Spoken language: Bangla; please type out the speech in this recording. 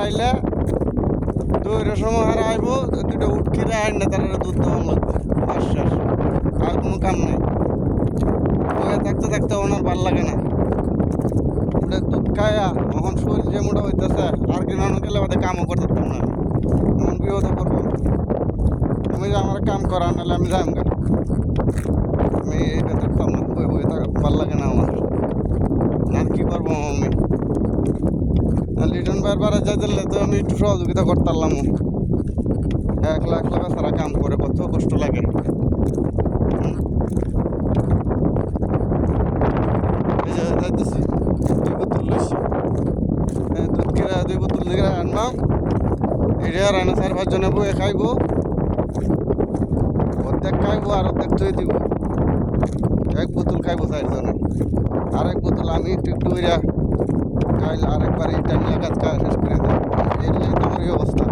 আইলে দৌড়ের সময় হারা আইব, দুটো উঠ খিরে আইন না তারা দুধ দেওয়া লাগবে। আশ্বাস আর কোনো কাম নেই। বয়ে থাকতে থাকতে ওনার ভাল লাগে না। দুধ খায়া এখন শরীর যে মোটা হইতেছে, আর কিনানো গেলে ওদের কামও করতে পারতাম না। এমন বিপদে পড়বো। আমি যে আমার কাম করা নাহলে আমি যাই গা। আমি এটা থাকতাম না, বই বই ভাল লাগে না আমার। আর কি করবো আমি? লিটন ভাইয়ের বারে যাই দিলে তো আমি একটু সহযোগিতা করতে পারলাম। একলা একলা বেচারা কাম করে কত কষ্ট লাগে। এই যে যাইতেছি, 2 বোতল লইছি। দুধ কিনা 2 বোতল দিকে আনলাম। এটা রান্না 4-5 জনে বয়ে খাইবো। অর্ধেক খাইবো আর অর্ধেক থই দিব। 1 বোতল খাইবো 4 জনে। আর 1 বোতল আমি একটু একটু করে খাইলে আরেকবার এই টাইম লাগাত খাওয়া শেষ করে দেবো। এই তো আমার এই অবস্থা।